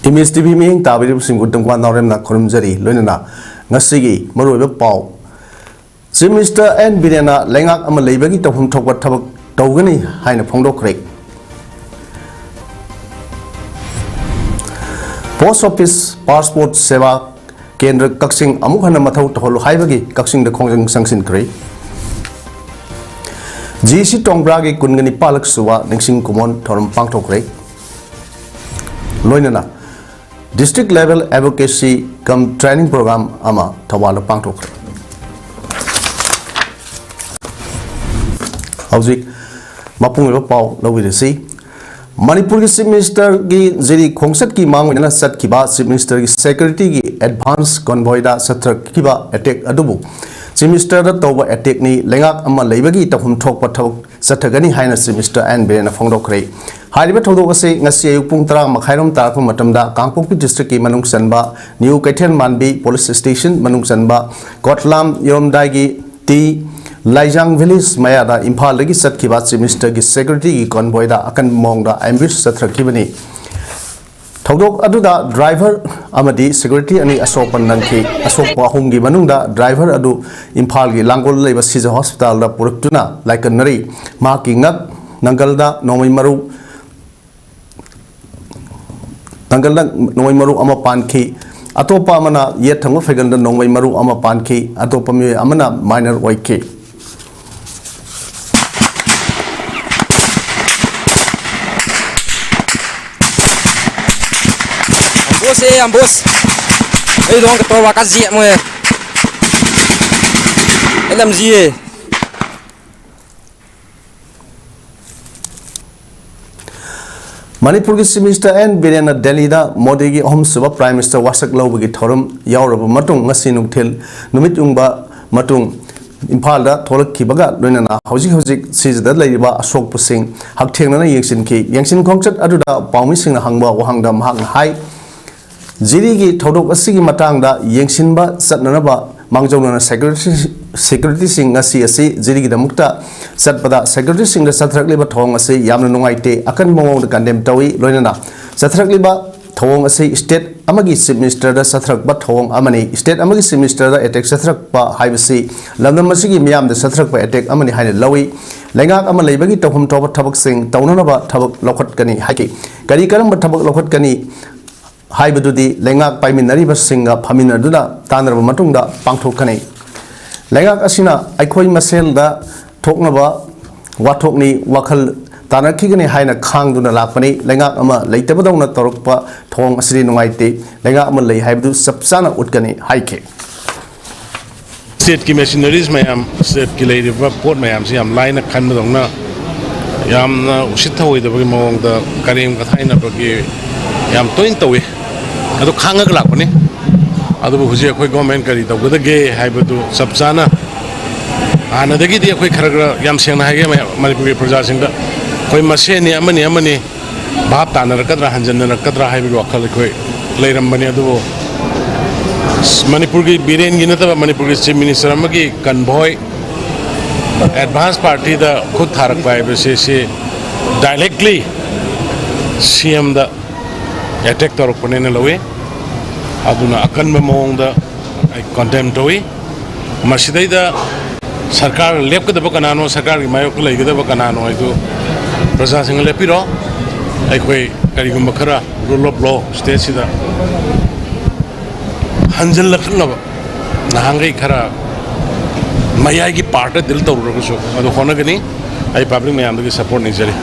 Image TV ming tabi sing utam kwan naurem na korum jari loina na ngasigi maru be pau Chief Minister N Birena lengak ama leibagi tawhum thokwa thabak tawgani haina phongdokhre Post Office Passport Seva Kendra Kukishing amuk hana mathau tholu haibagi Kukishing da khongjang sangsin kre GC Tongbra gi kungani palak suwa ningsing kumon thorum pangthokre loina na District Level Advocacy Cum Training Program ama thawala pangthokre Hauzik mapung ba pau lawirisi Manipur ki Chief Minister ki jeri khongsat ki mang na sat ki ba Chief Minister ki security ki advance convoy da satrak ki ba attack adubu Chief Minister da toba attack ni lengak amma leibagi tahum thokpa thok sathagani haina Chief Minister and Birena phongdokhre Hariba thodok ase ngasi ayuk pung 10 makhairom tarakpa matamda Kangpokpi district ki manung sanba New Kaithian Manbi police station manung sanba Kotlam Yoromdai gi T Laijang Village Mayada Imphal lagi satkiba Chief Minister ki security ki convoy da akan mongda ambush sathrakibani Thodok aduda driver amadi security ani asopan nangki asop ahum gi manungda driver adu Imphal gi Langol leiba Sija hospital da puraktuna laikanari ma ki ngak nangalda nomai maru ama panki atopa amana yet thango feganda nomai maru ama panki atopa mi amana minor waike ambos ei dong ke towa ka zia mo elam zie Manipur ki Chief Minister N Birena Delhi da Modi gi Home Suba Prime Minister wasak lawbagi thorum yauraba matung ngasi nukthel numit ungba matung Imphal da tholakkibaga loinana hojik sijda leiba Ashok Pusing hakthengna yengsin khongchat aduda paumi singna hangba wahangda mahak hai Jirigi thodok asigi matangda yengsinba satnanaba mangjona security sing ngasi asi jirigi da mukta satpada security sing da sathrakleba thong asi yamna nungaite akan mongong da kandem tawi loinana sathrakleba thong asi state amagi Chief Minister da sathrakba thong amani state amagi Chief Minister da attack sathrakba haibasi lamdam asigi miyam da sathrakba attack amani haina lawi lengak ama leibagi tohum toba thabak sing tawnanaba thabak lokhat kani haki kari karamba thabak lokhat kani Haibududi lengak paiminari basinga paminaduna tanraba matungda pangthokani lengak asina aikhoi masel da thoknaba wathokni wakhal tanakhigani haina khangduna lakpani lengak ama leitabadawna torokpa thong asri nungaite lengak ama lei haibudu sapsana utkani haike State ki machineries mayam state ki leiba port mayam si am line khanbadawna yamna usitha hoidabagi mawongda karim kathaina bagi yam toin tawi adu khangak lakpani adu huji akhoi government kari tawgadage haibadu sapsana anadagi di akhoi kharagra yam sengna haige manipur ki praja singda khoi maseni amani bhap tanar kadra hanjanna kadra haibi wakhal khoi leirambani adu manipur ki biren gi nataba manipur ki Chief Minister amagi Convoy advance party da khud tharak pai se directly CM da attack torok panena lawe aduna akan memong da condemn towi masidai da sarkar lep kada bakanano sarkar gi mayok lai kada bakanano aitu praja sing lepiro ai koi kari gum khara rule of law state sida hanjal lakna ba nahangai khara mayai gi part dil tawro so adu khona gani ai public mayam da support ni jari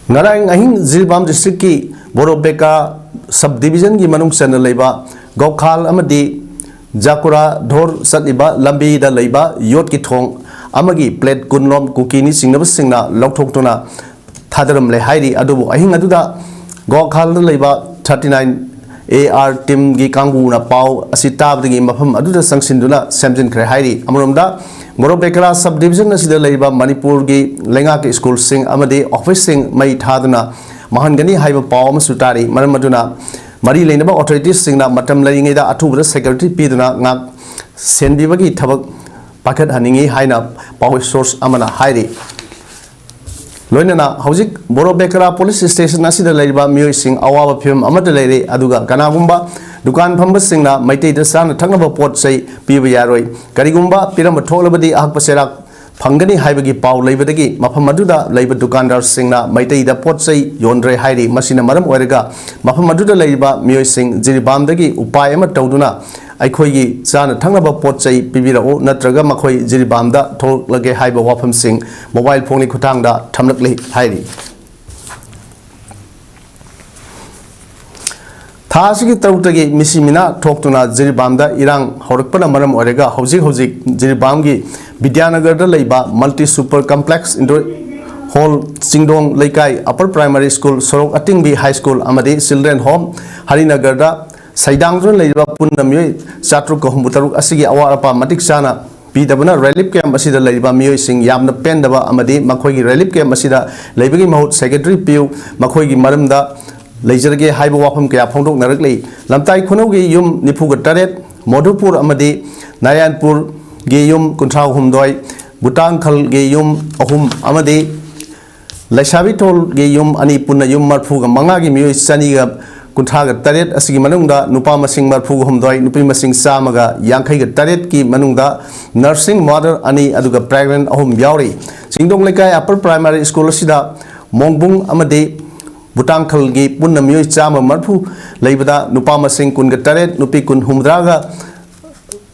Ngarang ahing Zilbam district ki Borobeka subdivision ki manung sana leiba Gokhal amadi Jakura Dhor satiba lambi da leiba yot ki thong amagi plate kunlom kukini singnaba singna lokthokna thadaram le hairi adubu ahing aduda Gokhal da leiba 39 AR team gi kangbu na pau asitab gi mafam aduda sangsinduna samjin khre hairi amromda Borobekara subdivision asida leiba Manipur gi lenga ki school sing amade office sing mai thaduna mahangani haiba pawam sutari maramaduna mari leinaba authorities singna matam laringai da athuba security piduna ngak senbibagi thabak pakhat haningi haina power source amana hairi लोइनना हौजिक borrow बेकरा police station असिदा लैबा मियोइसिंग अवाबा film अमदा लैरे अदुगा कनागुम्बा दुकान फंबसिंगना मैतैदा साना थंगबा pot सै पीबा यारोय करिगुम्बा पिरम थोलबदी अहक सेराक फंगनी हाइबगी पाव लैबदगी मफम अदुदा लैबा दुकानदार सिंगना मैतैदा pot सै योनद्रे हाइरि मसिना मरम ओइरगा मफम अदुदा लैबा मियोइसिंग जिरिबामदगी उपाय अमा तौदुना अखोई चाना थंगबा पोट सै पीबिरओ नत्रगा मखोई जिरिबामदा थोलगे हाइबा वाफम सिंग मोबाइल फोन खुटांगदा थमलकले हाइरि थासिगी तरुतगी मिसिमिना थोक्तुना जिरिबामदा इरांग हौरकपना मरम ओइरगा हौजिक हौजिक जिरिबामगी विद्यानगर लैबा multi super complex indoor hall Chingdong Leikai upper primary school Sorok Atingbi high school अमदी चिल्ड्रेन होम हरिनगर सैदांगजुन लैबा पुन्ना मियोय चात्रुक हुंबुतरुक असिगी अवार अपा मतिक चाना पीदबना रिलीफ कैंप असिदा लैबा मियोयसिंग यामना पेंदबा अमदी मखोयगी रिलीफ कैंप असिदा लैबगी महूत सेक्रेटरी पियू मखोयगी मरमदा लेजरगे हाइब वाफम क्या फोंदोकनरकले लमताई खुनौगी युम निफुग तरेट मधुपुर अमदी नारायणपुर गे युम कुंथ्राव हुमदोय बुटांखल गे युम अहुम अमदी लैसाबी टोल गे युम अनि पुन्ना युम मरफुग मंगागी मियोय सनीगा कुंथ्राग तरेट असिगी मनुंगदा नुपा मसिंग मरफुग हुमदोय नुपी मसिंग सामगा यांखैग तरेट की मनुंगदा नर्सिंग मदर अनि अदुगा pregnant अहुम यावरी सिंगदोंग Leikai upper primary school असिदा मोंगबुंग अमदी बुटांखल की पुन्ना मियोय चामा मरफु लैबदा नुपा मसिंग कुनगा तरेट नुपी कुन हुमद्रागा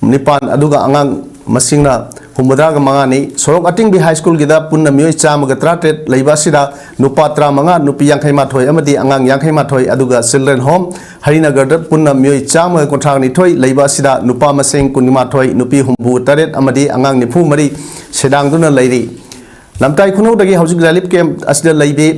निपान अदुगा अंगांग मसिंगना हुमद्रागा मंगानी सोरोक अटिंगबी हाई स्कूल गिदा पुन्ना मियोय चामागा तराटेट लैबासिदा नुपा 35 नुपी 58 अमदी अंगांग 58 अदुगा चिल्ड्रेन होम हरिनगर पुन्ना मियोय चामागा कुंथ्रागनी थोय लैबासिदा नुपा मसिंग 28 नुपी हुमबु तरेट अमदी अंगांग निफु मरी सेदांगदुना लैरी लमताई खुनौदगी हौजिक रिलीफ कैंप असिदा लैबे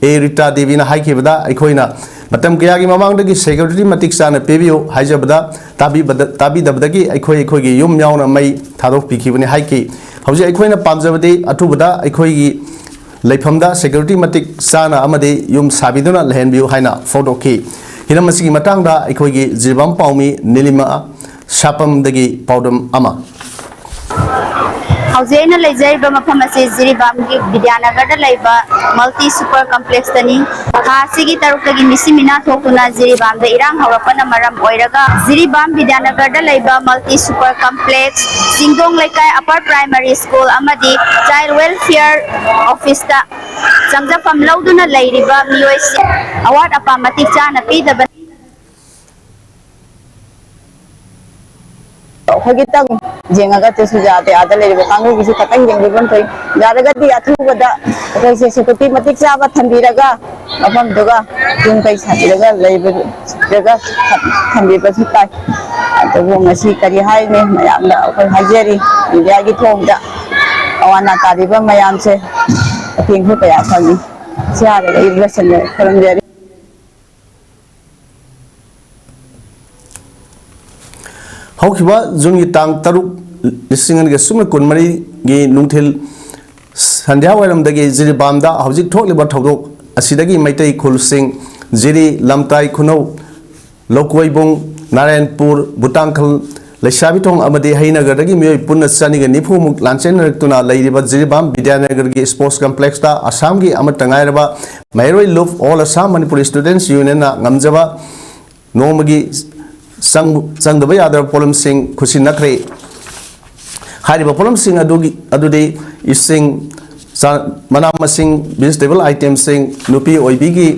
ए रिटा देवी हाइखिबदा अखोइना मतम कयागी ममांगदगी सेक्युरिटी मतिक चाना पेबियो हाइजबदा ताबीदबदगी अखोइगी युम यावना मई थादोक पिखिबने हाइखि हौजि अखोइना पामजबदे अथुबदा अखोइगी लैफमदा सेक्युरिटी मतिक चाना अमदे युम साबिदुना लहनबियो हाइना फोटोखि हिरमसिगी मतांगदा अखोइगी जिरबाम पाउमी नीलिमा सापमदगी पाउदम अमा हौजेना लेजरिबा मफम असे जिरिबामगी विद्यानगर लैबा मल्टी सुपर कम्प्लेक्स तनी थासिगी तरुकगी मिसिमिना थोकुना जिरिबामदा इरांग हौरपना मरम ओइरगा जिरिबाम विद्यानगर लैबा multi super complex Singdong Leikai upper primary school अमदी चाइल्ड वेलफेयर ऑफिस ता संगजफम लौदुना लैरिबा मियोइसि अवार्ड अपा मतिक चाना पीदबा खगितंग जेंगागा तेसु जाते आदा लेरिबो कांगु किसी खतंग जेंगिबन थई जारगदी अथुबदा कैसे सिकुटी मतिक चाबा थंबीरगा अफम दुगा जुन कै छातिरगा लेबो जगा थंबीबा सिताय अतबो ngasi करी हाय ने मयामदा अखोय हाजेरी इंडिया की थोंगदा अवाना तारिबा मयाम से पिंगु पया फनी चारे इब्लेसन खरंजेरी हौखिबा जुनगी तांग तरुक लिसिंगन के सुम कुनमरी गी नुंथिल संध्या वायरमदगी जिरिबामदा हौजिक थोकलिबा थौदोक असिदगी मैतै खुलसिंग जिरि लमताई खुनौ लोकवैबुंग नारायणपुर बुटांखल लैसाबिथोंग अमदी हैनगरदगी मियोय पुन्ना चनिगा निफुमुक लांचेनरक्तुना लैरिबा जिरिबाम विद्यानगर की स्पोर्ट्स कम्प्लेक्स ता असम की अमतंगायरबा मैरोय लुफ all Assam Manipur students union ना ngамजबा नोमगी संगदब यादव पोलम सिंह खुशी नखरे हारिबा पोलम सिंह अदुदी इसिंग मना मसिंग वेजिटेबल आइटम सिंह नुपी ओइबिगी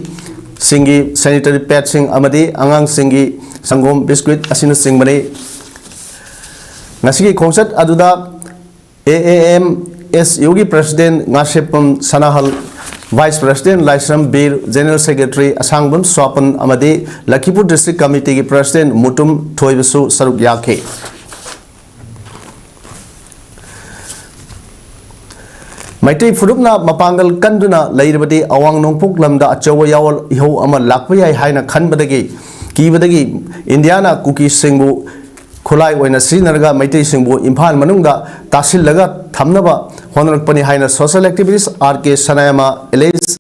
सिंगी सैनिटरी पैड सिंह अमदी अंगांग सिंगी संगोम बिस्कुट असिन सिंह बने ngasiगी खोंसत अदुदा AAMSU की president ngasepam sanahal vice president Laishram Bir general secretary Asangbam Swapan अमदी लखीपुर डिस्ट्रिक्ट कमिटी की प्रेसिडेंट मुटुम थोइबसु सरुक याखे मैत्री फुरुपना मपांगल कंदुना लैरबदी अवांग नोंगपुक लमदा अचौव यावल इहो अमा लाकप याय हाइना खनबदगी कीबदगी इंडियाना कुकीसिंगबु खुलाई ओइना श्रीनरगा मैत्री सिंगबु इम्फाल मनुंगा तासिलगा थमनबा होनरकपनी हाइना सोशल एक्टिविटीज आरके सनायमा एलेज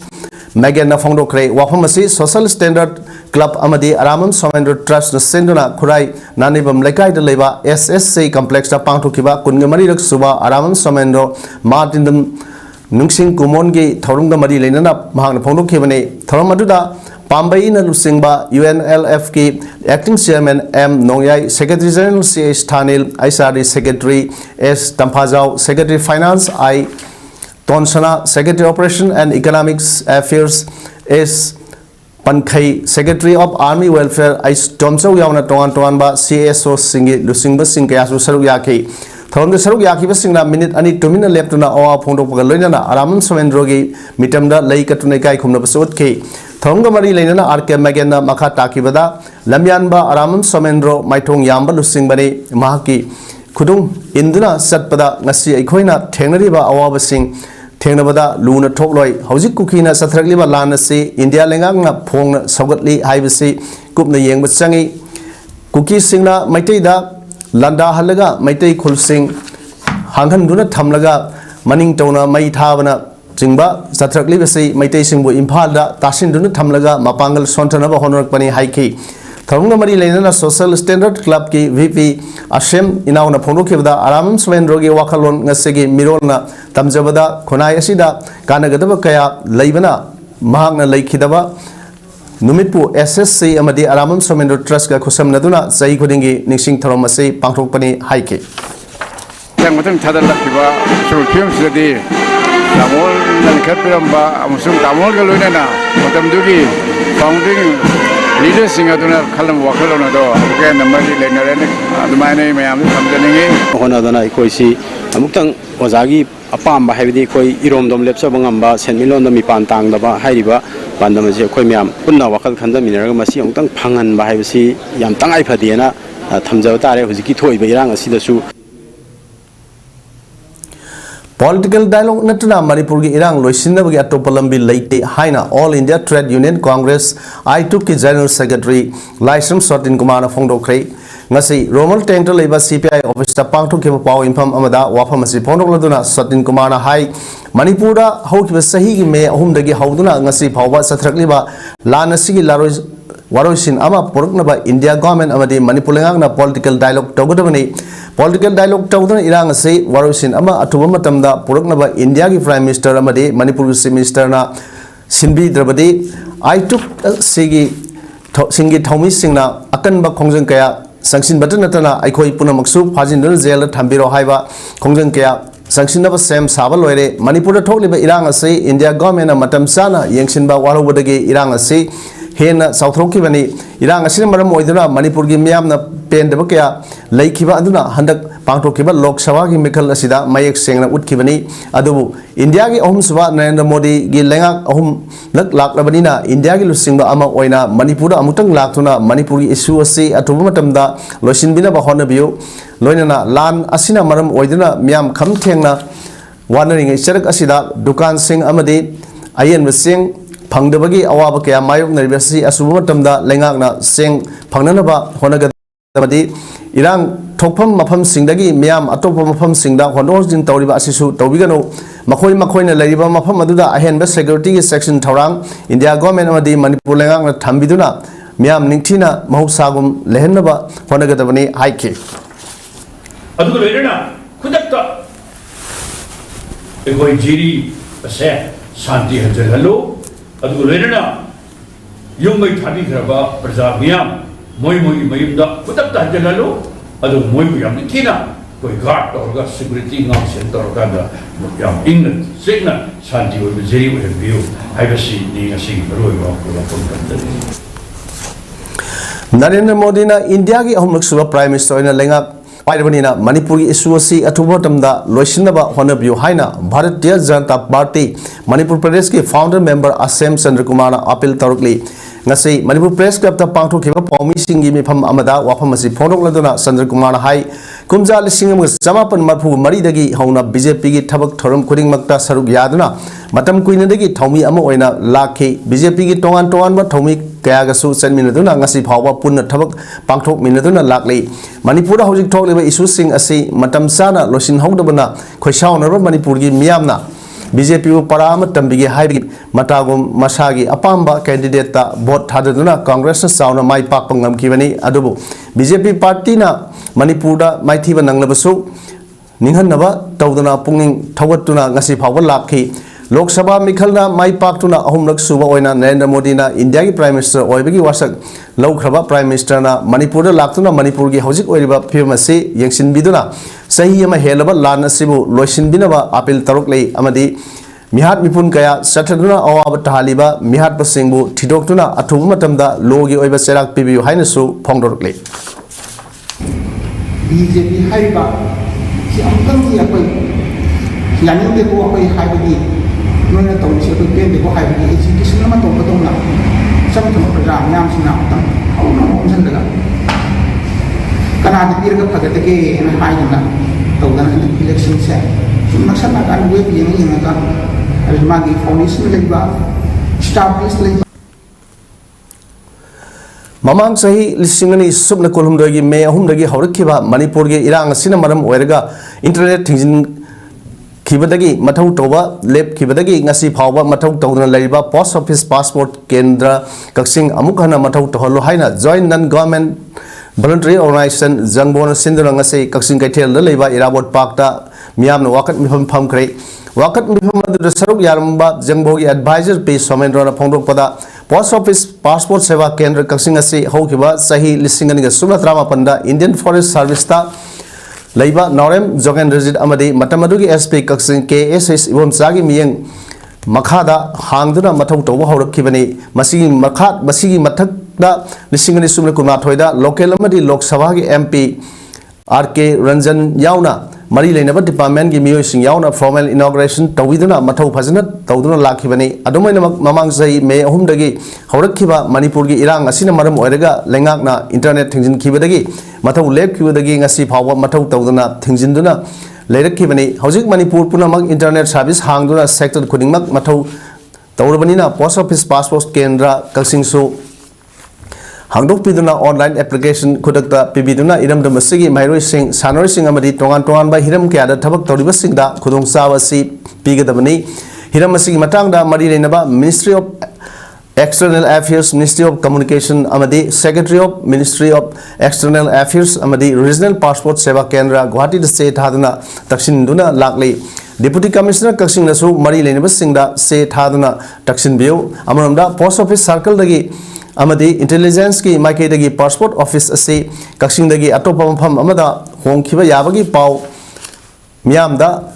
मैगन फोंदोखरे वाफम असी सोशल स्टैंडर्ड क्लब अमदी आरामम सोमेंद्र ट्रस्ट सेंदुना खुराई नानिबम लेकाई द लेबा SSC कॉम्प्लेक्स ता पांगथुखिबा कुनगमरी रक सुबा आरामम सोमेंद्र मार्टिनदम नुंगसिंग कुमोन की थौरम मरी लेना महांग फोंदोखिबने थौरम अदुदा पाम्बई न लुसिंगबा UNLF की acting chairman M Nongyai secretary general CS Thanil ISRD secretary S Tamphajao secretary finance I Tonsana secretary operation and economics affairs S Pankhei secretary of army welfare I Tomchou यावना तोंगान तोंगानबा CSO सिंगी लुसिंगबा सिंग कयासु सरुक याखि थौरम सरुक याखिबसिंगना मिनिट अनि टुमिना लेप्टुना अवा फोंदोकपगा लोइनाना आरामन सोमेंद्रोगी मिटमदा लई कटुनै काई खुमनबसु उत्खि थौरम मरी लेना RK मैगेना मखा ताकिबदा लमयानबा आरामन सोमेंद्रो माइथोंग याम्बा लुसिंगबने महाकी खुदुंग इंदुना सत्पदा ngasi अखोइना थेंगनरिबा अवाबसिंग थेंगनबदा लूना थोकलोय हौजिक कुकीना सथरगलिबा लानसी इंडिया लेंगांगना फोंगना सौगतली हाइबसी कुपना येंगबा चंगी कुकीसिंगना मैतेदा लंदा हलगा मैतै खुलसिंग हांगहनदुना थमलगा मनिंग तौना मई थाबना चिंबा सथरगलिबसी मैतै सिंगबु इम्फालदा तासिनदुना थमलगा मपांगल सोंथनबा होनरकपनि हाइखि थौरम मरी लेना सोशल स्टैंडर्ड क्लब की VP अशेम इनाउना फोंदोखिबदा आराम सोमेंद्रोगी वाखलोन ngasiगी मिरोलना तमजबदा खुनाय असिदा कानगदब कया लैबना महांगना लैखिदबा नुमितपु SSC अमदी आराम सोमेंद्रो ट्रस्ट का खुसमनदुना सही खुदिंगी निसिंग थौरम असे पांगथोकपनि हाइके मतम थादलखिबा सुरफिम सिदि दामोल नलखतरमबा अमसुम दामोल ग लोइनाना मतमदुगी फाउंडिंग लीडर्सिंग अदुना खलम वाखलोनदो के नंबरदि लेनरेन अदुमाने मयाम समजनिंगे होनादना इकोइसी अमुक्तंग ओजागी अपाम हाइबदी कोई इरोमदम लेप्सब ngamba सेनमिलोन मिपान तांगदबा हाइरिबा पांदमजे कोई म्याम पुन्ना वाखल खंदमिनरगा मसी अमुक्तंग फांगन हाइबसी याम तंगाइ फदिएना थमजब तारे हुजिकी थोइबा इरांग असिदसु Political dialogue natuna Manipur ki irang loisinabagi atopa lambi leite haina All India Trade Union Congress I2 ki General Secretary Laisam Sotin Kumana Phongdokhre ngasi Romal Tengto leba CPI office ta pangthok ke paw infam amada wafam asi phongdokladuna Sotin Kumana hai Manipur da haukiba sahi gi me ahum dagi hauduna ngasi phawba sathrakliba lan asigi laroi waroisin ama poroknaba India government amadi Manipur lengangna political dialogue tawgadabani political dialogue tawduna irang ase waroisin ama atuba matamda poroknaba India ki prime minister amadi Manipur ki minister na sinbi drabadi I took sigi singi thaumi singna akanba khongjang kaya sangsin batanatana aikoi punamaksu phajindun jail thambiro haiba khongjang kaya sangsinaba sem saba loire Manipur da thokliba irang ase India government na matam sana yengsinba warobadagi irang ase हेन साउथरोकी बनी इरांग असिन मरम ओइदुना मणिपुर की मियामना पेंदब कया लैखिबा अदुना हंदक पांगथोखिबा लोकसभा की मिखल असिदा मयेक सेंगना उठखिबनी अदुबु India की अहुम सुबा नरेंद्र मोदी की लेंगा अहुम लक लाकलबनीना इंडिया की लुसिंगबा अमा ओइना मणिपुर अमुतंग लाक्तुना मणिपुर की इशू असि अथुबा मतमदा लोसिनबिना होनबियो लोइनना लान असिना मरम ओइदुना मियाम खम थेंगना वानरिंग चरक असिदा दुकान सिंग अमदी अयन सिंग फंगदबगी अवाब कया मायोक नरिबसी असुब मतमदा लेंगाकना सेंग फंगननबा होनगदबदी इरांग थोकफम मफम सिंगदगी मियाम अतोप मफम सिंगदा होनोजिन तौरिबा असिसु तौबिगनो मखोय मखोयना लरिबा मफम अदुदा अहेनबा सिक्योरिटी की सेक्शन थौरांग इंडिया गवर्नमेंट अमदी मणिपुर लेंगाकना थंबिदुना मियाम निंगथिना महौसागुम लेहनबा होनगदबनी हाइके अदुग लेरना खुदक्ता एगोय जीरी असे शांति हजरहलो अदुग लेरना युमै थाबिखरबा प्रजा मियाम मोय मयुमदा खुदक्ता हजरहलो अदुग मोय याम निथिना कोई गार्ड तौरगा सिक्योरिटी ngam sen तौरगा याम इंग सेगना शांति ओइ जेरी ओइ बियो हाइबसी नि ngasi रोयबा कोला कोन नरेंद्र मोदी ना इंडिया की अहुमलक सुबह प्राइम मिनिस्टर इन लेंगा पाइबनीना मणिपुर की इशू असि अथुबा तमदा लोइसिनबा होनबियो हाइना भारतीय जनता पार्टी मणिपुर प्रदेश की founder member Asem Chandra Kumar appeal तौरकली ngasi Manipur Press Club ta pangthokhiba paumi singi mifam amada wafam asi phonokladuna Chandra Kumar hai kumja lising am jamapan marphu mari dagi hauna BJP gi thabak thoram khuding makta saruk yaduna matam kuina dagi thaumi ama oina lakhi BJP gi tongan tongan ba thaumi kaya ga su chanminaduna ngasi phawba punna thabak pangthok minaduna lakli Manipur hojik thokleba issue sing asi matam sana losin hongdabana khoisaunarba Manipur gi miyamna BJP को पराम तंबिगे Hibi मतागुम मसागी अपाम्बा candidate ता vote थादुना Congress साउना माइ पाकपंगम किबनी अदुबु BJP party ना मणिपुर दा माइथीबा नंगलबसु ninhanaba tawdana pungning thawatuna ngasi phawba lakhi Lok Sabha Mikhalna Mai Paktuna Ahumrak Suba Oina Narendra Modi na India ki Prime Minister Oibagi Wasak Laukraba Prime Minister na Manipur Laktuna Manipur ki Hojik Oiba Pimasi Yangshin Biduna Sahi Yama Helaba Lana Sibu Loishin Binaba Apil Taruklei Amadi Mihat Mipun Kaya Sataduna Awab Tahaliba Mihat Pasingbu Tidoktuna Atumatamda Logi Oiba Serak Pibu Hainasu Pongdorklei BJP Haiba Si Amkang Ki Akoy Yanin de ko akoy Haibagi Nuna tahu ni siapa pun dia buat hari ini. Jadi semua tahu betul nak. Sama sama program yang sini nak. Awak nak macam mana? Karena ada pihak kepada kita yang hari ini nak. Tahu kan ada election saya. Cuma sana kan gue begini yang kan. Ada magi foundation lagi bah. Establish lagi. Mamang sahi lisingani subna kolhum dagi me ahum dagi hawrikhiba Manipur ge irang asina maram oiraga internet thingin Kibadagi Matau Toba Lep Kibadagi Ngasi Power Matau Tona Laiba Post Office Passport Kendra Kaksing Amukana Matau Toholo Haina Joint Non-Government Voluntary Organization Zangbona Sindra Ngasi Kaksing Kaitel Laiba Irabot Pakta Miam Wakat Mifam Pamkre Wakat Mifam Saruk Yaramba Zangbogi Advisor P. Somendra Pondok Pada Post Office Passport Seva Kendra Kaksing Ngasi Hokiba Sahi Lisingani Sumatrama Panda Indian Forest Service Ta Laiba Norem Jogan Rigid Amadi Matamadugi SP Kaksing KSS Ibom Sagi Miyang Makada Hangduna Matau Toba Horakibani Masigi Makat Masigi Matakda Lisingani Sumna Kumatoida Local Amadi Lok Sabagi MP RK Ranjan Yauna Mari Lainaba Department Gi Mio Sing Yauna Formal Inauguration Tawiduna Matau Pazana Tawduna Lakibani Adumana Mamang Sai Me Humdagi Horakiba Manipurgi Irang Asina Maram Oiraga Lengakna Internet Tingin Kibadagi Matau Lep Kibadagi Ngasi Power Matau Tawduna Tinginduna Lerakibani Hojik Manipur Punamak Internet Service Hangduna Sector Kudingmak Matau Tawrabanina Post Office Passport Kendra Kaksingsu Hangdok Piduna online application Kudakta Pibiduna Idam Damasigi Mairo Sing Sanor Sing Amadi Tongan by Hiram Kada Tabak Toriba Singda Kudong Sawasi Pigadamani Hiram Masigi Matanga Marinaba Ministry of External Affairs Ministry of Communication Amadi Secretary of Ministry of External Affairs Amadi Regional Passport Seva Kendra Guwahati State Haduna Taksin Duna Lakli Deputy Commissioner Kaksing Nasu Mari Lenaba Singda State Haduna Taksin Bio Amaramda Post Office Circle Dagi Amadi Intelligence ki Maike dagi Passport Office ase Kaksing dagi Atopa Mafam Amada Hongkiba Yabagi Pau Miamda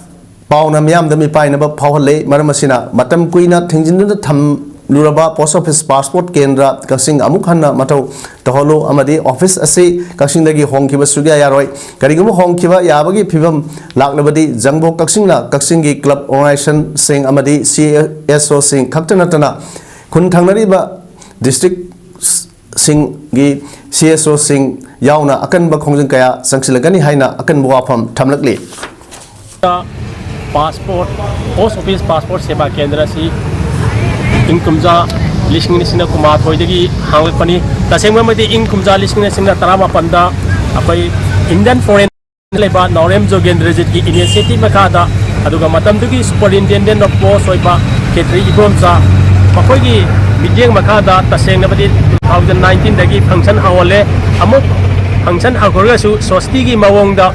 Pauna Miamda Mi Painaba Pauhale Maramasina Matam Kuina Tingjinda Tham Luraba Post Office Passport Kendra Kaksing Amukhanna Matau Taholo Amadi Office ase Kaksing dagi Hongkiba Sugya Yaroi Karigumu Hongkiba Yabagi Pibam Laknabadi Jangbo Kaksing na Kaksing gi Club Organization Sing Amadi CSO Sing Kaktanatana Kun Thangnariba District Sing gi CSO Sing Yauna akan Bakongjang Kaya Sangsilagani Haina akan Buapam Tamlakli Passport Post Office Passport Seva Kendra si Inkumja Lising Nisina Kumar Hoidagi Hanglik Pani Taseng Mamadi Inkumja Lising Nisina Tarama Panda Apai Indian Foreign Leba Norem Jogen Rigid ki Initiative Makada Aduga Matamdugi Superintendent of Post Oipa Ketri Ibomsa Makogi Bijeng Makada Taseng Nabadi 2019 dagi function hawale amuk function agorgasu sosti gi mawongda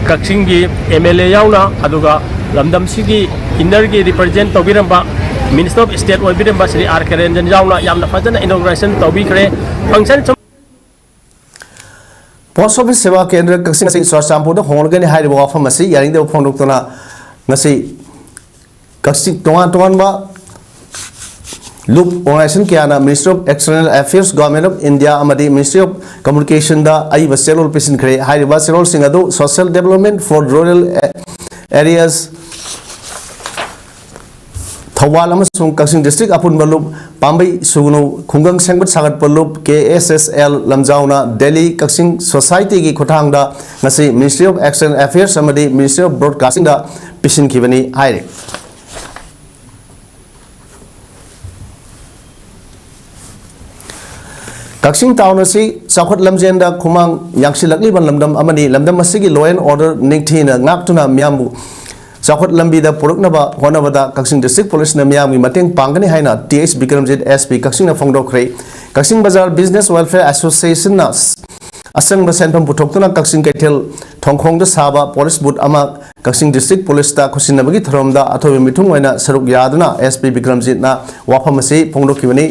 Kaksing gi MLA yauna aduga lamdam sigi inner gi represent tobiramba Minister of State oibiramba Sri RK Ranjan yauna yamna fajana inauguration tobikhre function Post Office Seva Kendra Kaksing si Swasampu da Hongani Haiba Wafam asi Yaring de Pondokona Ngasi Kaksing Tongan ba Loop Organization Kiana Ministry of External Affairs Government of India Amadi Ministry of Communication da Aiba Serol Pisin Kre Haiba Serol Singado Social Development for Rural Areas Thawal amasung Kaksing District Apun Balup Pambai Sugno Kungang Sangbat Sagat Balup KSSL Lamjauna Delhi Kaksing Society gi Khotang da Ngasi Ministry of External Affairs Amadi Ministry of Broadcasting da Pisin Kibani Haire Kaksing Town asi Sakhot Lamjenda Kumang Yangsilakli ban lamdam amani lamdam asigi law and order ningthina ngaktuna miambu Sakhot Lambida Puruknaba Honavada Kaksing District Police na miamgi mateng pangani haina TH Bikramjit SP Kaksing na Torakhre Kaksing Bazar Business Welfare Association na असंग सेंफम पुथोक्तुना कक्सिंग कैथेल थोंखोंग साबा police booth अमा Kakching district police ता खुसिनबगी थरोमदा अथोबे मिथुंग ओइना सरुक यादुना SP विक्रमजीतना वाफम असी फोंदोखिबनी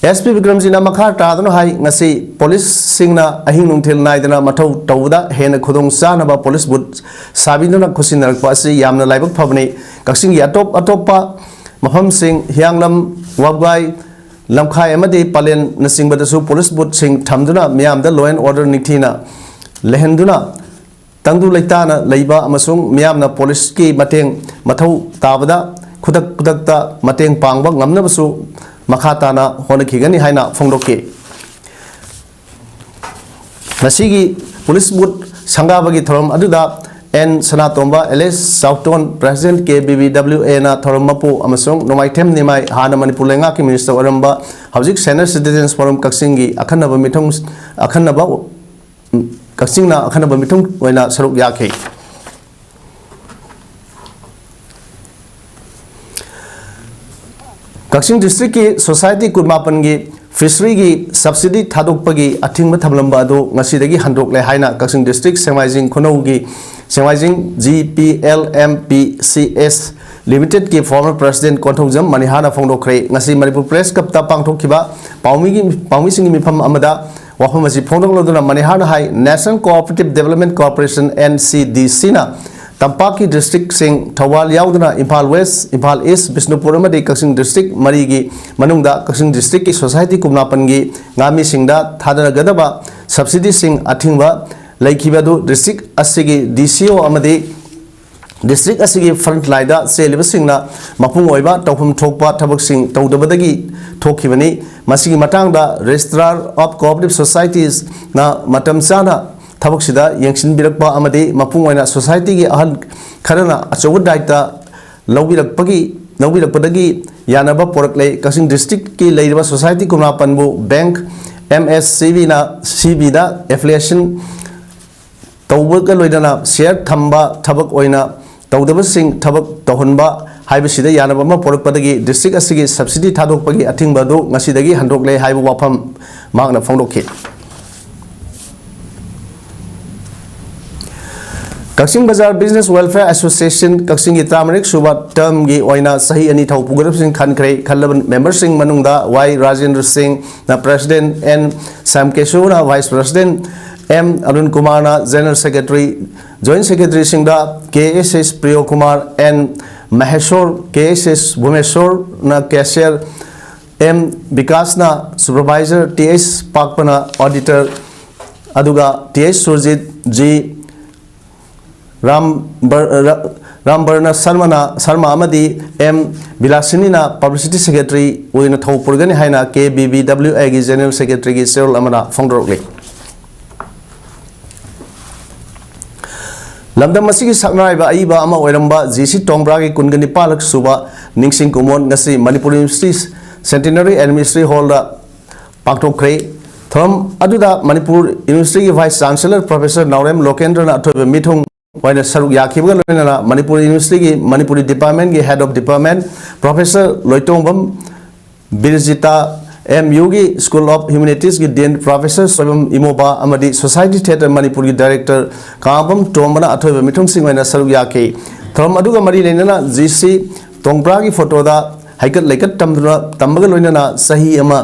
SP विक्रमजीना मखा तादुना हाई ngasi पुलिस सिंगना अहिंग नुंथेल नाइदना मथौ तौदा हेन खुदोंग चानबा पुलिस बुथ साबिनुना खुसिनरकपा असि यामना लाइबक फबनी कक्सिंग अटोप अटोपा मफम सिंग हियांगलम वाबगाई लमखाई अमदी पलेन नसिंगबदसु पुलिस बुथ सिंग थमदुना मियामदा लॉ एंड ऑर्डर निथीना लेहंदुना तंगदु लैताना लैबा अमसुंग मियामना पुलिस की मतेंग मथौ ताबदा खुदक खुदकता मतेंग पांगबा ngamnabsu मखाताना होनखिगनी हाइना फोंदोके नसिगी पुलिस बुथ संगाबगी थरम अदुदा एन सनातोंबा एलएस साउथोन प्रेसिडेंट के बीबीडब्ल्यूए ना थरम मपु अमसुंग नोमाइथेम निमाई हाना मणिपुर लेंगा की minister Oramba हौजिक senior citizens forum कक्सिंगी अखन्नबा मिथुंग अखन्नबा कक्सिंगना अखन्नबा मिथुंग ओइना सरुक याखे कक्सिंग डिस्ट्रिक्ट की सोसाइटी कुमापन की फिशरी की सब्सिडी थादोकपगी अथिंग थमलंबा अदो ngasiदगी हंदोकले हाइना कक्सिंग डिस्ट्रिक्ट सेंवाइजिंग खुनौगी सेंवाइजिंग GPLMPCS लिमिटेड की फॉर्मर प्रेसिडेंट कोंथोंजम मनिहाना फोंदोखरे ngasi मणिपुर प्रेस कप ता पांगथोखिबा पाउमिसिंग मिफम अमदा वाफम असि फोंदोकलोदुना मनिहाना हाई national cooperative development corporation NCDC ना तंपाकी डिस्ट्रिक्ट सिंह थवाल याउदना इम्फाल वेस्ट इम्फाल ईस्ट बिष्णुपुर अमदी कक्सिंग डिस्ट्रिक्ट मरीगी मनुंगदा कक्सिंग डिस्ट्रिक्ट की सोसाइटी कुमनापनगी गामी सिंगदा थादनगदबा सब्सिडी सिंह अथिंगबा लैखिबदु डिस्ट्रिक्ट असिगी DCO अमदी डिस्ट्रिक्ट असिगी फ्रंट लाइदा सेलिब सिंगना मपुंग ओइबा तौफम थोकपा थबक सिंह तौदबदगी थोखिबनी मसिगी मतांगदा रजिस्ट्रार ऑफ कोऑपरेटिव सोसाइटीज ना मतम चाना थबकसिदा यंगसिनबिरकपा अमदी मपुंग ओइना सोसाइटी की अहल खरना अचौब दायित्व लौबिरकपदगी यानबा पोरकले कक्सिंग डिस्ट्रिक्ट की लेरिबा सोसाइटी कुमनापनबु बैंक MSCB ना CB दा एफिलिएशन तौबगा लोइदना शेयर थंबा थबक ओइना तौदबसिंग थबक तौहनबा हाइबसिदा यानबा पोरकपदगी डिस्ट्रिक्ट असिगी सब्सिडी थादोकपगी अथिंगबदु ngasiदगी हंदोकले हाइबा वाफम मांगना फोंदोखि कक्सिंग बाजार बिजनेस वेलफेयर एसोसिएशन कक्सिंग की तामरिक सुबा टर्म की ओइना सही अनि थौ पुगरब सिंह खनखरे खल्लबन मेंबर सिंह मनुंगदा वाई राजेंद्र सिंह ना प्रेसिडेंट एन सैम केशव ना vice president M Arun Kumar ना जनरल सेक्रेटरी जॉइंट सेक्रेटरी सिंहदा KSS Priyo Kumar N Maheshwar KSS Bhubaneswar ना कैशियर एम विकास ना सुपरवाइजर TS पाकपना ऑडिटर अदुगा TS सुरजीत जी रामबर्न शर्मा अमदी एम बिलासिनी ना पब्लिसिटी सेक्रेटरी ओइना थौ पुरगनी हाइना KBBWA की जनरल सेक्रेटरी की सेरल अमना फोंदोरकले लमदम मसिगी सकनाइबा आइबा अमा ओइरंबा GC टोंगब्रा की कुनगनि पालक सुबा निंगसिंग कुमोन ngasi Manipur university centenary administrative hall दा पांगथोखरे थम अदुदा मणिपुर यूनिवर्सिटी की vice chancellor professor Naorem Lokendra ना अथोबे मिथुंग वाइना सरुक याखिबगा लोइना मणिपुर यूनिवर्सिटी की मणिपुरी डिपार्टमेंट की head of department professor Loitongbam Birjita MU की स्कूल ऑफ ह्यूमैनिटीज की डीन प्रोफेसर सोबम इमोबा अमदी सोसाइटी थिएटर मणिपुर की डायरेक्टर काबम टोमना अथोबे मिथुंग सिंह वाइना सरुक याखे थरम अदुगा मरी लेना GC टोंगब्रा की फोटोदा हाइकट लेकट तंबगा लोइना सही अमा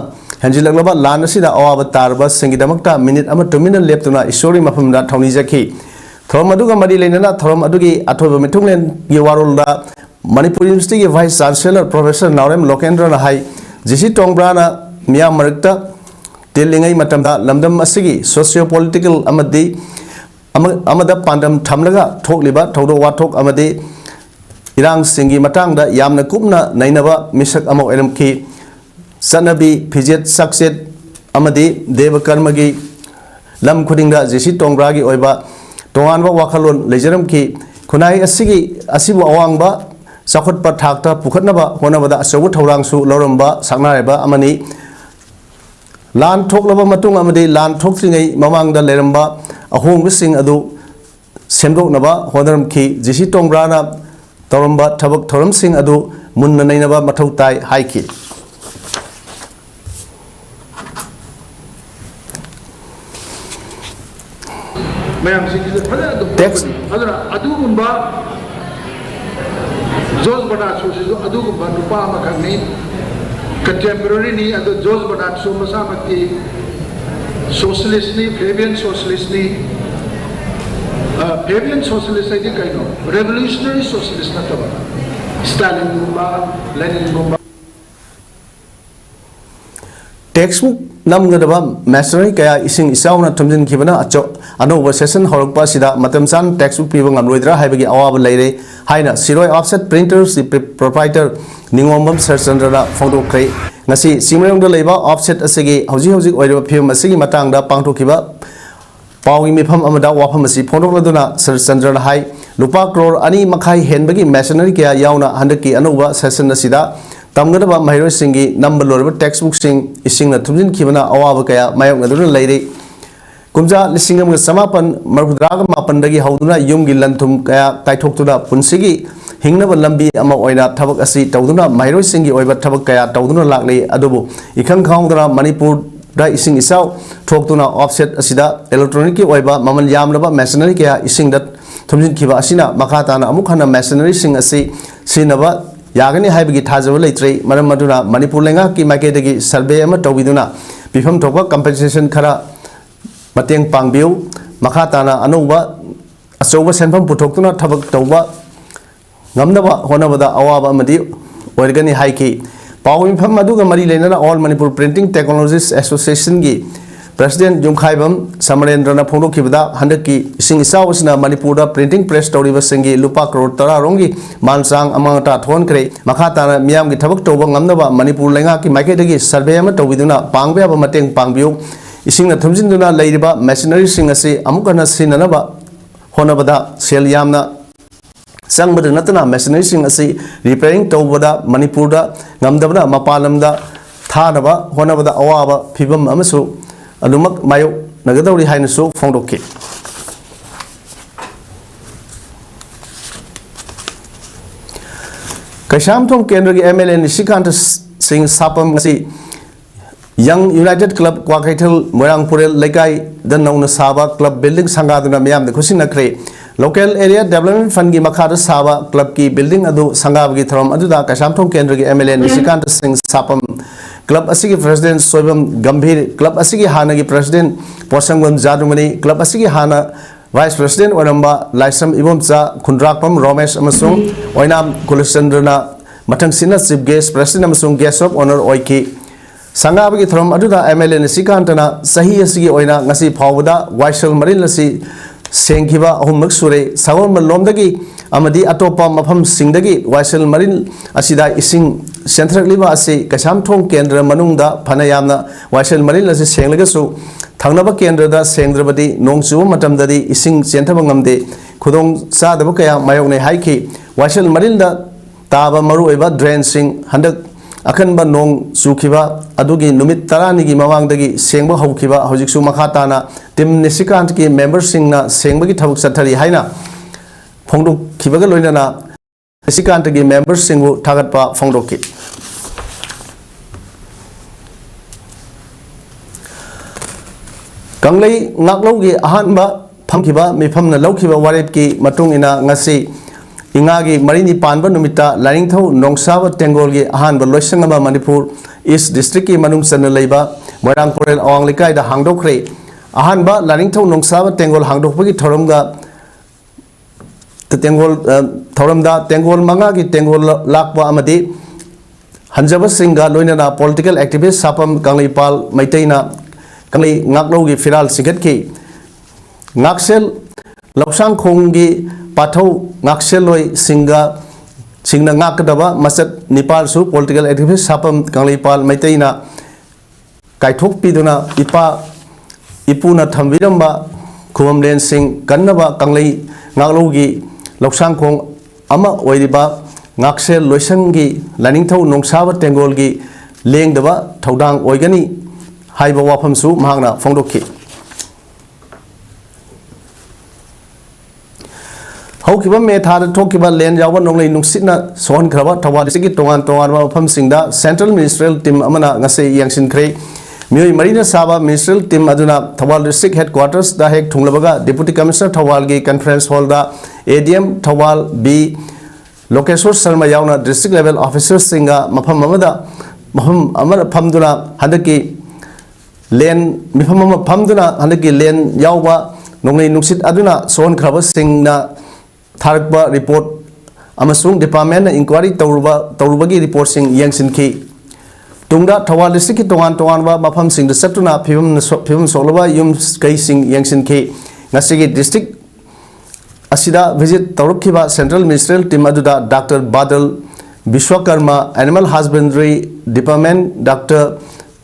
हंजिलगलबा लान असिदा अवाब तारबा संगीदमक्ता मिनिट अमा तुमिना लेप्तुना ईश्वरी मफमदा थौनी जखी थरम अदुगा मरी लेना थरम अदुगी अथोबे मिथुंगलेन की वारोलदा मणिपुर यूनिवर्सिटी की vice chancellor professor Naorem Lokendra ना हाई GC टोंगब्रा ना मिया मरकता तेलिंगै मतमदा लमदम असिगी सोशियो पॉलिटिकल अमदी अमदा पांडम थमलगा थोकलिबा थौदो वाथोक अमदी इरांग सिंगी मतंगदा यामना कुपना नैनबा मिसक अमो एरमखी सनबी फिजेट सक्सेट अमदी देवकर्मगी लम खुदिंगा GC टोंगब्रा की ओइबा तोंगानबा वाखलोन लेजरमखी खुनाई असिगी असिबु अवांगबा चाखुटपा थाकता पुखतनबा होनबदा अचौब थौरांसु लौरंबा सकनारेबा अमनी लान थोकलबा मतुंग अमदी लान थोक्त्रिङै ममांगदा लेरंबा अहोंगसिंग अदु सेमदोकनबा होनरमखी GC टोंगब्राना तौरंबा थबक थौरमसिंग अदु मुन्ना नैनबा मथौ ताई हाइखी मैम सिंह फजा Text. अदना अदुगुंबा जोस बनासो से अदुगुंबा नुपा मखनी कंटेम्पररी नी अदो जोस बनासो मसा मक्की सोशलिस्ट नी फेबियन सोशलिस्ट नी फेबियन सोशलिस्ट है कहीं रेवोल्यूशनरी सोशलिस्ट ना तब स्टालिन गुंबा लेनिन गुंबा textbook namgadaba mastery kaya ising isauna tumjin khibana acho anova session horokpa sida matamsan textbook piba ngamloidra haibagi awab leire haina siroi offset printers the proprietor ningombam sarchandra photokre ngasi simrayong da leiba offset asigi hauji hauji oiba film asigi matangda pangthokiba pawi mifam amada wafam asi photokladuna sarchandra hai lupa crore ani makhai henbagi machinery kaya yauna handaki anova session asida तमगदबा महिरोय सिंगी number लोरबा textbook सिंग इसिंग थुमजिन खिबना अवाब कया मायोक नदुन लेरे कुमजा लिसिंग अमग समापन मरहुद्राग मापन दगी हौदुना युमगी लंथुम कया काइथोक्तुना पुनसिगी हिंगनब लंबी अमा ओइना थबक असि तौदुना महिरोय सिंगी ओइबा थबक कया तौदुना लागले अदुबु इखंग खाउदना मणिपुर दा इसिंग इसाव थोक्तुना ऑफसेट असिदा इलेक्ट्रॉनिक की ओइबा ममन यामनबा मशीनरी कया इसिंग दत थुमजिन खिबा असिना मखाताना अमुक हना मशीनरी सिंग असि सिनबा यागनी हाइबगी थाजब लेत्रे मरम मदुना मणिपुर लेंगा की माइकेदगी सर्वे अमा तौबिदुना बिफम थोकवा कंपनसेशन खरा मतेंग पांगबिउ मखाताना अनौबा अचौबा सेनफम पुथोक्तुना थबक तौबा ngamnaba honabada awaba amadi oirgani haiki pawim pham aduga mari lenana all manipur printing technologies association gi president jungkhaibam samarendrana phondokhibada handaki ising isawsna manipur da printing press tawriba singi lupa crore tara rongi mansang amangata thon kre makhatana miyam gi thabak tawba ngamnaba manipur lenga ki maiketagi survey ama tawbiduna pangbe aba mateng pangbiu isingna thumjinduna leiriba machinery sing ase amukana sinanaba honabada sel yamna संबद नतना machinery सिंग असि repairing तौबदा मणिपुरदा ngamdabna mapalamda thanaba honabada awaba phibam amasu alumak mayo nagadawri hainasu phongdokki Kaishamthong Kendra gi MLA Nishikant Singh Sapam asi Young United Club Kwakaithal Moirangpurel Lekai dan nauna saba club building sangaduna miyam de khusina kre Local Area Development Fund की मखार साबा club की building अदु संगाब की थरम अदुदा काशामथों केंद्र के MLA Nishikant Singh Sapam club असी की प्रेसिडेंट सोयबम गंभीर क्लब असी की हाना की प्रेसिडेंट पोसंगम जादुमनी क्लब असी की हाना वाइस प्रेसिडेंट वरंबा लाइसम इबोमचा खुंद्राकपम रमेश अमसुंग ओइनाम कुलचंद्रना मथंग सिना चीफ गेस्ट प्रेसिडेंट अमसुंग गेस्ट ऑफ ऑनर ओइकी संगाब की थरम अदुदा MLA निशिकांतना सही असी की ओइना ngasi फावदा वाइसल मरिन लसी सेंखिबा अहुमक सुरे सावन मलोमदगी अमदी अतोपा मफम सिंगदगी वाइसल मरिन असिदा इसिंग सेंट्रलिबा असे कशामथोंग केंद्र मनुंगदा फनायामना वाइसल मरिन असे सेंगलगसु थांगनबा केंद्रदा सेंग्रबदी नोंगचुब मतमददी इसिंग चेंथबा ngamde खुदोंग सादबा कया मायोगने हाइखि वाइसल मरिनदा ताबा मरुएबा ड्रेन सिंग हंदक अखनबा नोंग चुखिबा अदुगी नुमित तरानी की मवांगदगी सेंगबा हौखिबा हौजिकसु मखाताना टीम निशिकांत की मेंबर सिंगना सेंगबगी थबक सथरी हाइना फोंदोखिबगा लोइनाना निशिकांत की member सिंगबु थागतपा फोंदोखि Kanglei ngaklogi ahanba phamkiba mifamna lawkhiba warep ki matung ina ngasi इंगागी मरीनी पानबा नुमिता लारिंगथौ नोंसाबा तेंगोलगी अहानबा लोइसंगबा मणिपुर ईस्ट डिस्ट्रिक्ट की मनुंग सन लेबा मोरांगपुरेल अवांग लेकाइदा हांगदोखरे अहानबा लारिंगथौ नोंसाबा तेंगोल हांगदोखबगी थोरमगा तेंगोल थोरमदा तेंगोल मंगागी तेंगोल लाकबा अमदी हंजबा सिंगा लोइनाना political activist Sapam कंगलीपाल मैतैना कंगली ngaklogi फिराल सिगतकी ngaksel लौसांग खोंगी पाथौ ngakseloi singna ngakdaba masat Nepal su political activist sapam kanglipal maitaina kaithok piduna ipuna thambiramba khumamlen sing kannaba kanglei ngaklogi loksang khong ama oiriba ngaksel loisangi laningthau nongsaba tengolgi lengdaba thodang oigani haiba wafam su mahangna phongdokhi हौखिबा मेथाद थोखिबा लेन यावबा नोंलै नुंसिना सोहन खरबा थवाद सिगी तोंगान तोंगान मफम सिंगदा सेंट्रल मिनिस्ट्रियल टीम अमना ngase yangsin khre Mui Marina Saba Ministerial Team Aduna Thawal District Headquarters da hek thunglabaga Deputy Commissioner Thawal gi Conference Hall da ADM Thawal B Lokeshwar Sharma yauna District Level Officers singa mafam amada mafam amada phamduna handaki len mifam ama phamduna handaki len yauba nongnei nuksit aduna son khraba singna tharakba report amasung department na inquiry tawrubagi report sing yangsin ki Tungda Thawal District Tongan Tonganba Mafam Sing the Septuna Pim Solova Yum Kai Sing Yangsin K Nasigi District Asida visit Torakhre Central Ministerial Team Aduda Dr. Badal Bishwakarma Animal Husbandry Department Dr.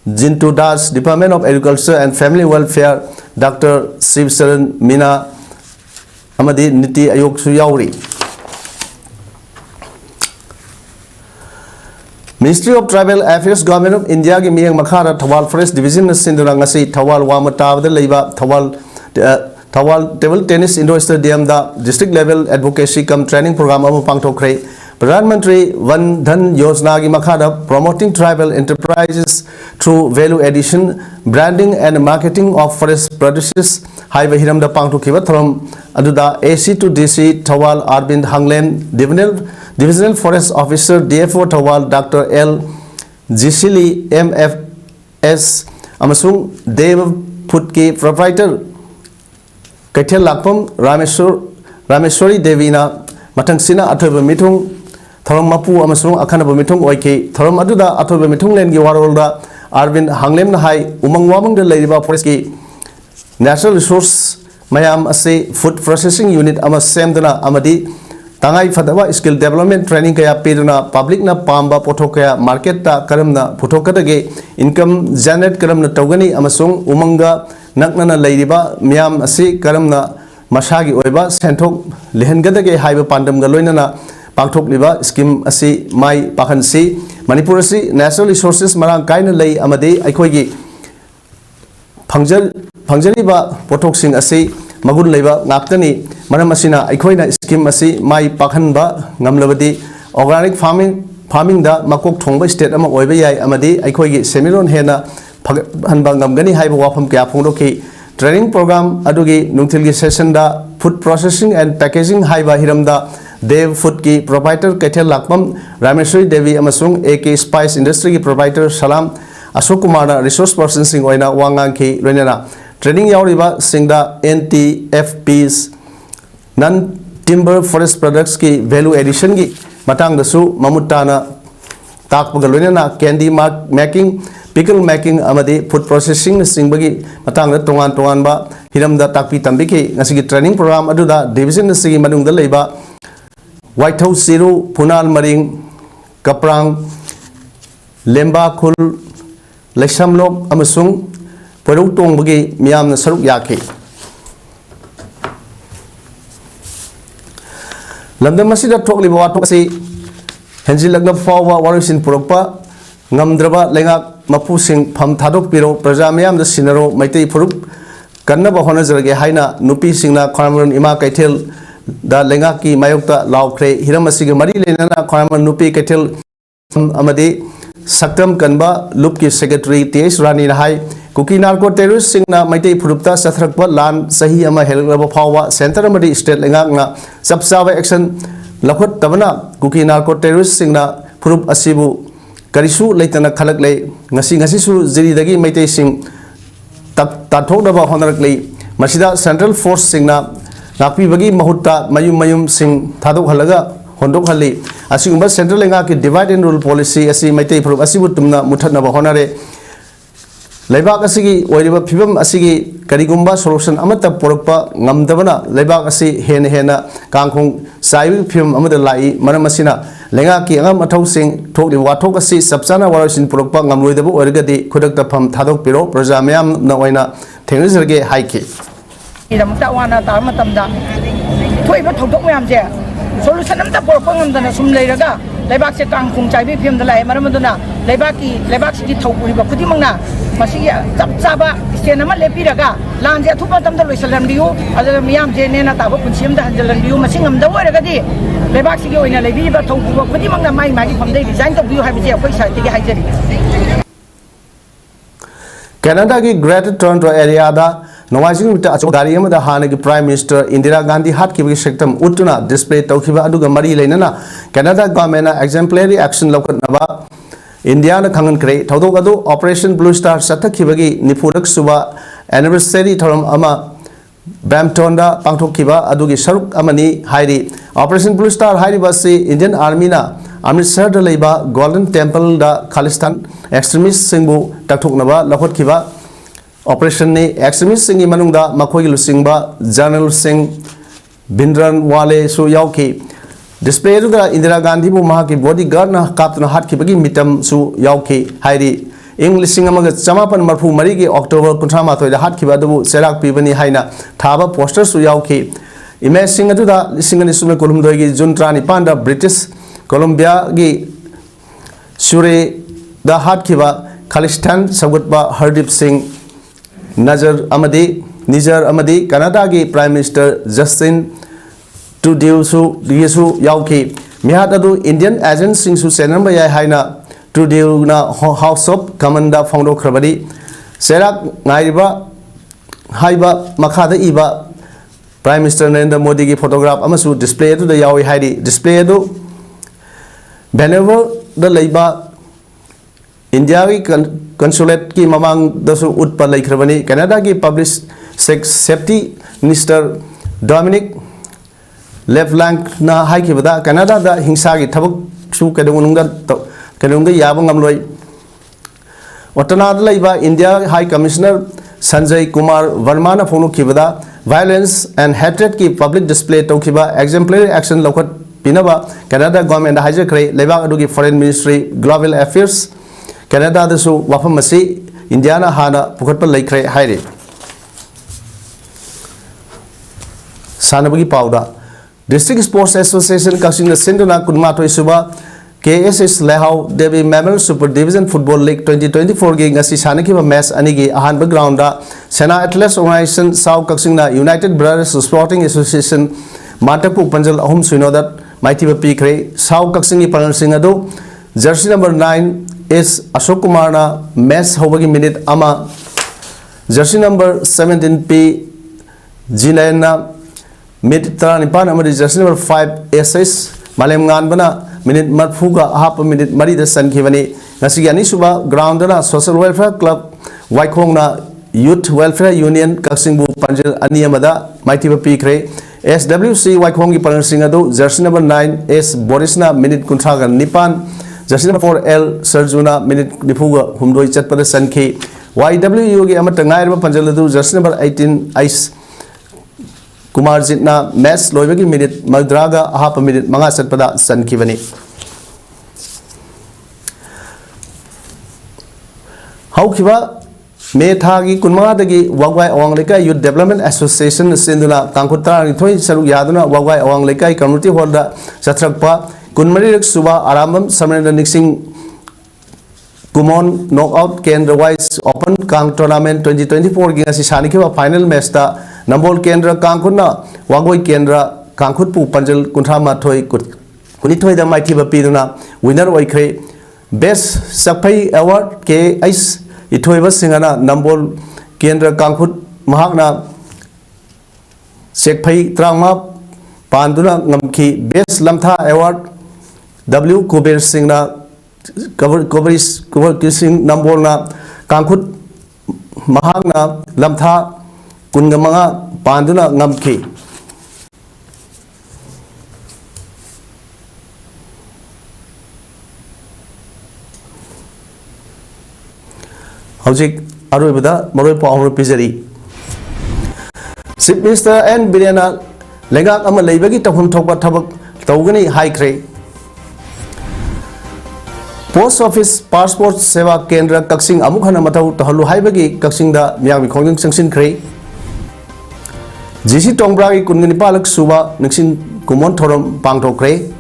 Jintu Das Department of Agriculture and Family Welfare Dr. Sivsaran Mina Amadi Niti Ayok Suyauri Ministry of Tribal Affairs Government of India ki miyang makhara Thawal Forest Division na sindura ngasi Thawal Wamatawda leiba Thawal Table Tennis Indoor Stadium da District Level Advocacy cum Training Program amu pangthokre Pradhan Mantri Van Dhan Yojana ki makhara Promoting Tribal Enterprises through Value Addition, Branding and Marketing of Forest Produces Haiba Hiram da pangthokhiba tharam aduda AC to DC Thawal Arvind Hanglem Divisional Forest Officer DFO Thawal Dr. L. Gisili MFS Amasung Dev Putki Proprietor Kaithel Lakpam Rameshwari Devina Matangsina Athoba Mitung Thoram Mapu Amasung Akhanaba Mitung Oike Thoram Aduda Athoba Mitung Lengi Warolda Arvind Hanglem Nahai Umang Wamang de Ladiba Forest ki National Resource Mayam Ase Food Processing Unit Ama Semdana Amadi Tangai Fadawa Skill Development Training Kaya Peduna Public na Pamba Potokaya Market ta Karamna Potokadage Income Janet Karamna Togani Amasung Umanga Naknana Ladiba Miam Ase Karamna Mashagi Oiba Sentok Lehengadage Haiba Pandam Galoinana Pangtok Liba Scheme Ase Mai Pakansi Manipurasi Natural Resources Marang Kaina Lay Amade Aikoigi Pangjariba Potok Sing Ase Magun Leba Naptani Manamasina Aikoina Scheme Asi Mai Pakanba Namlavadi Organic Farming da Makok Tongba State Ama Oibay Amadi Aikoigi Semiron Hena Hanbangam Gani Haiba Wapam Kapundoki Training Program Adugi Nuntilgi Session da Food Processing and Packaging Haiba Hiramda Dev Food ki Proprietor Kaithel Lakpam Rameshwari Devi Amasung AK Spice Industry ki Proprietor Salam Ashok Kumar Resource Person Sing Oina Wangang ki Renana Training Yauriba Singda NTFPs Non-Timber Forest Products ki Value Addition ki Matang Dasu Mamutana Takpagalunana Candy Making Pickle Making Amadi Food Processing Singbagi Matang Tongan Ba Hiramda Takpi Tambiki Nasigi Training Program Aduda Division Sigi Madung the Leba White House Zero Punal Maring Kaprang Lemba Kul Leshamlok Amasung Perutong bagi Miam Saruk Yaki Lamdam Masida Tokli Bawatokasi Henjilagna Fawa Warisin Purokpa Ngamdraba Lengak Mapusing Pam Tadok Piro Prajamiam the Sinaro Maiti Purup Kanaba Honazarge Haina Nupi Singna Kwaraman Ima Kaitel Da Lengaki Mayokta Laukre Hiramasiga Mari Lena Kwaraman Nupi Kaitel Amadi Saktam Kanba Lupki Secretary T.S. Rani Nahai Kuki Narco Terrorist Singna Maiti Purupta Sathrakpa Lan Sahi Ama Helaba Pawa Center Amadi State Lengakna Subsava Action Lakot Tabana Kuki Narco Terrorist Singna Purup Asibu Karisu Laitana Khalakle Ngasisu Ziri Dagi Maiti Sing Tatodaba Honorakle Masida Central Force Singna Napi Bagi Mahutta Mayum Sing Tadok Halaga Hondok Hali Asumba Central Lengaki Divide and Rule Policy Asi Maiti Purup Asibutumna Mutana Honare Lebak Asigi Wariba Pibam Asigi Karigumba Solution Amata Porpa Ngamdabana Lebak Asi Hena Kangkong Sai Pim Amada Lai Manamasina Lengaki Angam Atau Sing Tok the Watokasi Subsana Warasin Porpa Ngamruidabu Orgadi Kudak Pam Tadok Piro Prajamiam Nawaina Tenizerge Haiki Wana Tamatamda Toiba Tokok Yamja Solution of the Porpang than a Sum Layraga Lebak Kangkong Chai Pim the Lai Maramaduna Lebak City Toku Putimana Masia Saba Stenama Lepiraga Landia Tupatam the Lusalandio other Miam Jenna Tabo Punsim the Angelandio Masingam the Waragadi Lebak Sio in a Leviva Toku Putimana my magic from the design of you have a place I think I did. Canada की Greater Toronto area दा नवाजिंग मिटा अचो गाड़ी अमदा हाने की Prime Minister Indira Gandhi हाट की सेक्टम उतुना display तौखिबा अदुगा मरी लेना Canada गवर्नमेंट exemplary action लौकनबा इंडिया न खंगन करे थौदोक अदु Operation Blue Star सथखिबगी निफुरक सुबा anniversary थरम अमा Brampton दा पांगथोखिबा अदुगी सरुक अमनी हाइरी Operation Blue Star हाइरी बसी Indian Army ना अमृतसर दा लेबा Golden Temple दा खालिस्तान extremist सिंगबु तकथोकनबा लखोटखिबा Operation ने extremist सिंगी मनुंगदा मखोगी लुसिंगबा General Singh Bindran Wale सु याउकी डिस्प्ले दुगा इंदिरा गांधी बु महा की बॉडीगार्ड ना कापतना हाट की बगी मिटम सु याउकी हाइरी इंग्लिश सिंगमग चमापन मरफू मरी की अक्टोबर 19 दा हाट की बादबु सेराक पीबनी हाइना थाबा पोस्टर सु याउकी इमेज सिंग अदुदा लिसिंगनि सुमे कोलुमदोय की जून 35 दा ब्रिटिश कोलंबिया की सुरे दा हाट की बा खालिस्तान सगुतबा हरदीप सिंह निजर अमदी कनाडा की प्राइम मिनिस्टर जस्टिन ट्रूडेउ याउकी मिहात अदु इंडियन एजेंट सिंगसु सेनरम याय हाइना ट्रूडेउ ना हाउस ऑफ कॉमन दा फोंडोखरबदी सेराक नाइबा हाइबा मखादा इबा प्राइम मिनिस्टर नरेंद्र मोदी की फोटोग्राफ अमसु डिस्प्ले अदु दा यावी हाइदी डिस्प्ले अदु बेनेवर दा लेबा इंडिया की कंसुलेट की ममांग दसु उत्पा लेखरबनी कनाडा की पब्लिक सेफ्टी मिनिस्टर डोमिनिक लेफ्लैंक ना हाइकिबदा कनाडा दा हिंसा की थबक सु कदोंगदा याबा ngamloi ओटना दा लेबा India high commissioner Sanjay Kumar Verma ना फोनुखिबदा वायलेंस एंड हेट्रेड की पब्लिक डिस्प्ले तौखिबा एग्जेम्पलरी एक्शन लौखत पिनबा कनाडा गवर्नमेंट हाइजखरे लेबा अदुगी foreign ministry global affairs Canada दसु वाफम मसी इंडिया ना हाना पुखट पर लेखरे हाइरे सानबगी पाउदा डिस्ट्रिक्ट स्पोर्ट्स एसोसिएशन कक्सिंग सिंधुना कुनमाथोय सुबा KSS Lehao Devi memorial super division football league 2024 की ngasi सानखिबा मैच अनिगी अहानब ग्राउंड दा सेना एथलेटिक्स ऑर्गेनाइजेशन साउ कक्सिंगना यूनाइटेड ब्रदर्स स्पोर्टिंग एसोसिएशन माटकु पंजल अहुम सुइनोदा माइथिबा पीखरे साउ कक्सिंगी पार्टनरसिंग अदु jersey number 9 S Ashok Kumar ना मैच होबगी मिनट अमा जर्सी नंबर 17 पी जिनैन ना मिनट 35 अमरी जर्सी नंबर 5 एसएस मालेम गानबना मिनट मरफुगा हाप मिनट मरी द सनखिबनी ngasi ani suba ground na social welfare club waikong na youth welfare union kaksingbu panjil ani amada maitiba pikre SWC waikong gi pansing adu jersey number 9 S Boris na minute kuntraga nipan jersey number 4 L Sarjuna minute nifuga humdoi chatpada sanki YWU gi amata ngairba panjil adu jersey number 18 Ice Kumar Jitna match loibagi minute madraga half a minute manga chatpada sanki bani Haukiba may थागी कुनमादगी वागवाई अवांग लेकाई youth development association सिंदुना कांकुत्रा थोई सरुक यादुना वागवाई अवांग लेकाई community hall दा चथरकपा कुनमरीरक सुबा आरामम Samarendra निक्सिंग कुमोन knockout केंद्र wise open Kong tournament 2024 की ngasi सानिखिबा final match दा नंबोल केंद्र कांकुना वागवाई केंद्र कांकुतपु पंजल कुंठा माथोई कुनिथोई दा माइथिबा पीदुना विनर ओइख्रे बेस्ट सफाई अवार्ड के आइस इथोइबा सिंगना नंबोल केंद्र कांखुत महाकना सेकफई त्रांगमा पांदुना ngमखी बेस्ट लमथा अवार्ड W कुबेर सिंगना कवरिसिंग नंबोलना कांखुत महाकना लमथा कुनगमंगा पांदुना ngमखी Hojik aroibada maroi paawro pizari Chief Minister N Birena lengak ama leibagi tahum thokba thabak tawgani haikre Post Office Passport Seva Kendra Kaksing amukhana matau tahalu haibagi Kaksing da miyang khongjing sangsin kre GC Tongbra gi kungani palak suba niksin kumon thorom pangthokre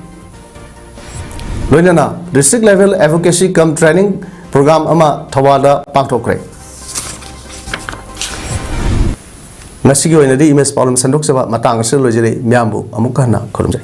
loinana district level advocacy cum training program ama thawada pangthokre ngasigi oinadi image problem sandok seba matang asel lojere myambu amukana khorumjai